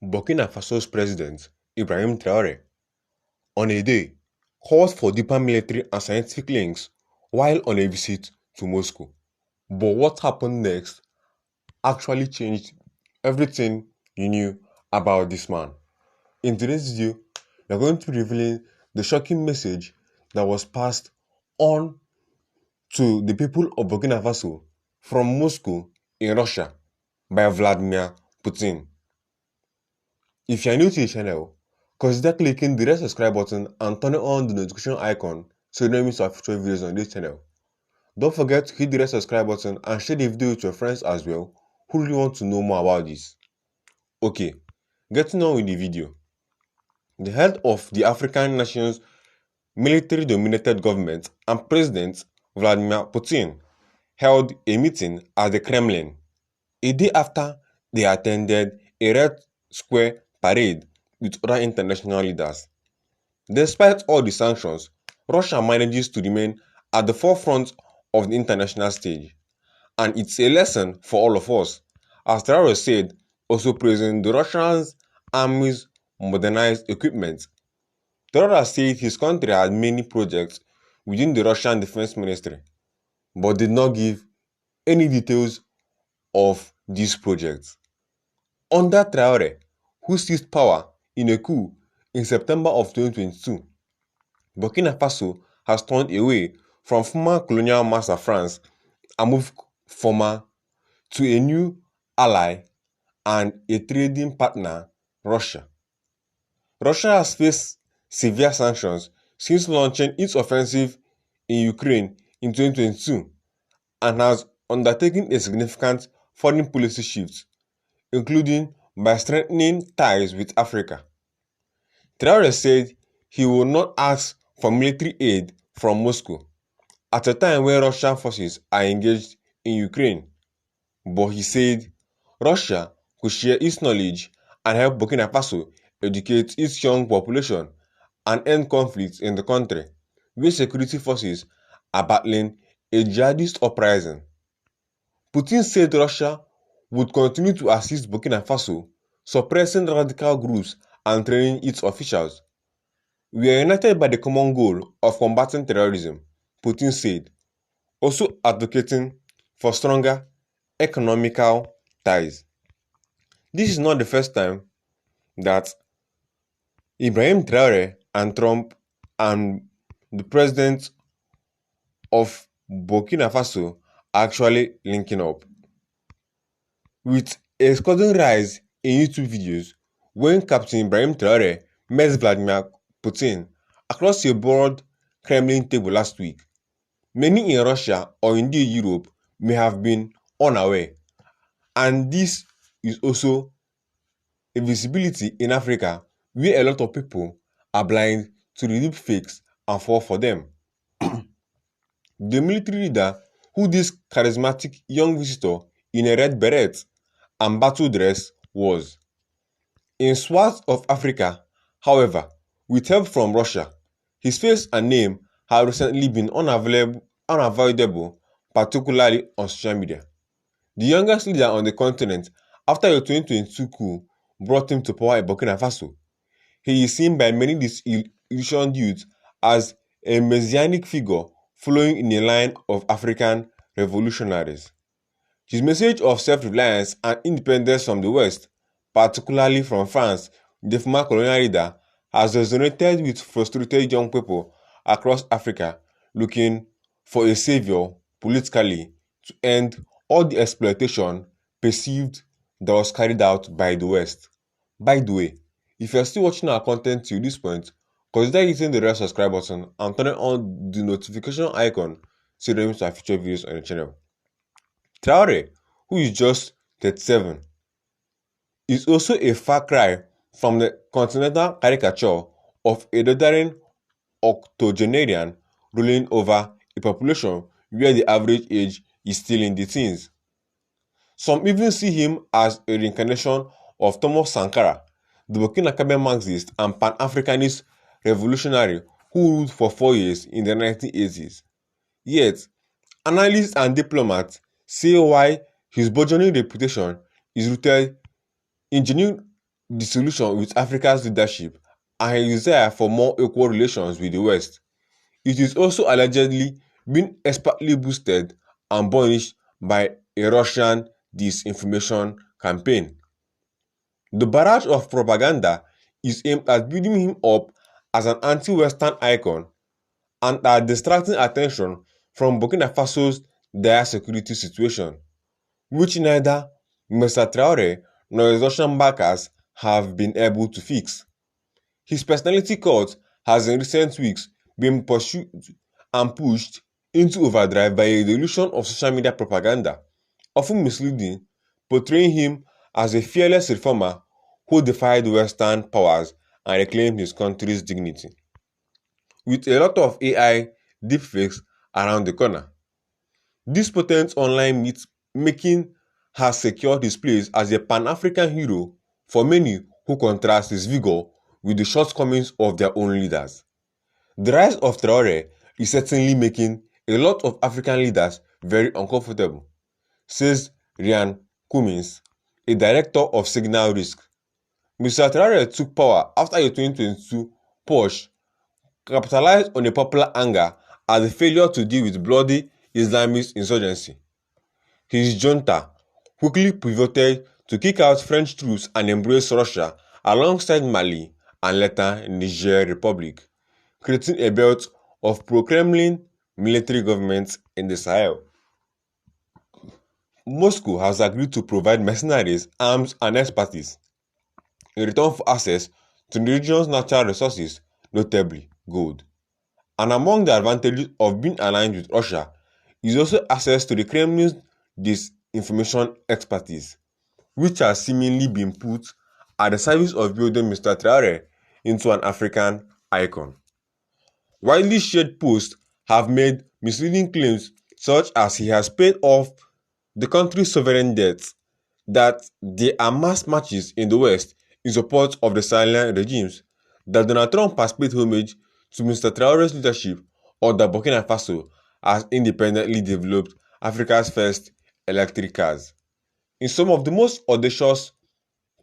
Burkina Faso's president, Ibrahim Traore, on a day, called for deeper military and scientific links while on a visit to Moscow. But what happened next actually changed everything you knew about this man. In today's video, we are going to be revealing the shocking message that was passed on to the people of Burkina Faso from Moscow in Russia by Vladimir Putin. If you are new to the channel, consider clicking the red subscribe button and turning on the notification icon so you don't miss our future videos on this channel. Don't forget to hit the red subscribe button and share the video with your friends as well who really want to know more about this. Okay, getting on with the video. The head of the African nation's military-dominated government and President Vladimir Putin held a meeting at the Kremlin a day after they attended a Red Square parade with other international leaders. Despite all the sanctions, Russia manages to remain at the forefront of the international stage. And it's a lesson for all of us, as Traore said, also praising the Russian army's modernized equipment. Traore said his country had many projects within the Russian Defense Ministry, but did not give any details of these projects. Under Traore, who seized power in a coup in September of 2022, Burkina Faso has turned away from former colonial master France and moved former to a new ally and a trading partner, Russia. Russia has faced severe sanctions since launching its offensive in Ukraine in 2022 and has undertaken a significant foreign policy shift, including by strengthening ties with Africa. Traore said he will not ask for military aid from Moscow at a time when Russian forces are engaged in Ukraine, but he said Russia could share its knowledge and help Burkina Faso educate its young population and end conflicts in the country, where security forces are battling a jihadist uprising. Putin said Russia would continue to assist Burkina Faso, suppressing radical groups and training its officials. We are united by the common goal of combating terrorism, Putin said, also advocating for stronger economical ties. This is not the first time that Ibrahim Traore and Trump and the president of Burkina Faso are actually linking up. With a sudden rise in YouTube videos when Captain Ibrahim Traore met Vladimir Putin across a broad Kremlin table last week, many in Russia or indeed Europe may have been unaware, and this is also a visibility in Africa where a lot of people are blind to the deep fakes and fall for them. The military leader who this charismatic young visitor in a red beret and battle dress was. In swaths of Africa, however, with help from Russia, his face and name have recently been unavoidable, particularly on social media. The youngest leader on the continent after a 2022 coup brought him to power in Burkina Faso. He is seen by many disillusioned youth as a messianic figure following in a line of African revolutionaries. His message of self-reliance and independence from the West, particularly from France, the former colonial leader, has resonated with frustrated young people across Africa looking for a savior politically to end all the exploitation perceived that was carried out by the West. By the way, if you are still watching our content till this point, consider hitting the red subscribe button and turning on the notification icon so you don't miss our future videos on the channel. Traore, who is just 37, is also a far cry from the continental caricature of a doddering octogenarian ruling over a population where the average age is still in the teens. Some even see him as a reincarnation of Thomas Sankara, the Burkina Marxist and Pan-Africanist revolutionary who ruled for 4 years in the 1980s. Yet, analysts and diplomats say why his burgeoning reputation is rooted in genuine the solution with Africa's leadership and his desire for more equal relations with the West. It is also allegedly being expertly boosted and burnished by a Russian disinformation campaign. The barrage of propaganda is aimed at building him up as an anti-Western icon and at distracting attention from Burkina Faso's dire security situation, which neither Mr. Traore nor his Russian backers have been able to fix. His personality cult has in recent weeks been pursued and pushed into overdrive by a delusion of social media propaganda, often misleading, portraying him as a fearless reformer who defied Western powers and reclaimed his country's dignity. With a lot of AI deepfakes around the corner, this potent online myth making has secured his place as a Pan-African hero for many who contrast his vigor with the shortcomings of their own leaders. The rise of Traore is certainly making a lot of African leaders very uncomfortable, says Ryan Cummins, a director of Signal Risk. Mr. Traore took power after a 2022 push capitalized on a popular anger at the failure to deal with bloody Islamist insurgency. His junta quickly pivoted to kick out French troops and embrace Russia alongside Mali and later Niger Republic, creating a belt of pro-Kremlin military governments in the Sahel. Moscow has agreed to provide mercenaries, arms and expertise in return for access to the region's natural resources, notably gold. And among the advantages of being aligned with Russia is also access to the Kremlin's disinformation expertise, which has seemingly been put at the service of building Mr. Traore into an African icon. Widely shared posts have made misleading claims such as he has paid off the country's sovereign debt, that there are mass marches in the West in support of the silent regimes, that Donald Trump has paid homage to Mr. Traore's leadership, or that Burkina Faso has independently developed Africa's first electric cars. In some of the most audacious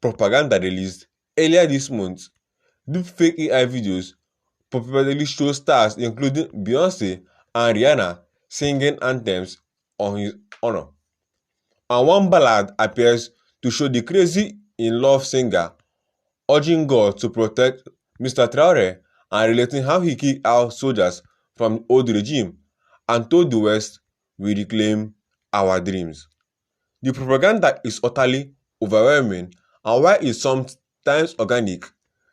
propaganda released earlier this month, deepfake AI videos purportedly show stars including Beyonce and Rihanna singing anthems on his honor. And one ballad appears to show the crazy in love singer urging God to protect Mr. Traore and relating how he kicked out soldiers from the old regime and told the West, "We reclaim our dreams." The propaganda is utterly overwhelming, and while it's sometimes organic,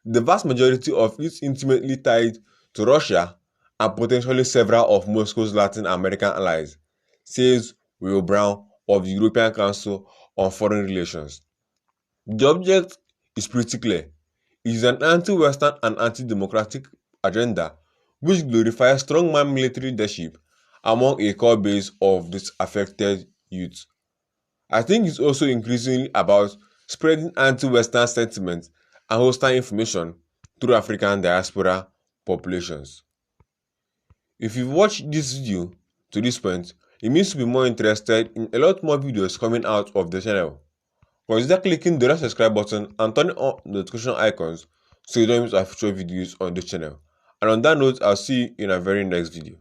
the vast majority of it is intimately tied to Russia and potentially several of Moscow's Latin American allies, says Will Brown of the European Council on Foreign Relations. The object is pretty clear. It is an anti-Western and anti-democratic agenda which glorifies strongman military leadership among a core base of disaffected youth. I think it's also increasingly about spreading anti-Western sentiment and hostile information through African diaspora populations. If you've watched this video to this point, it means to be more interested in a lot more videos coming out of the channel. Consider clicking the red subscribe button and turning on notification icons so you don't miss our future videos on this channel. And on that note, I'll see you in a very next video.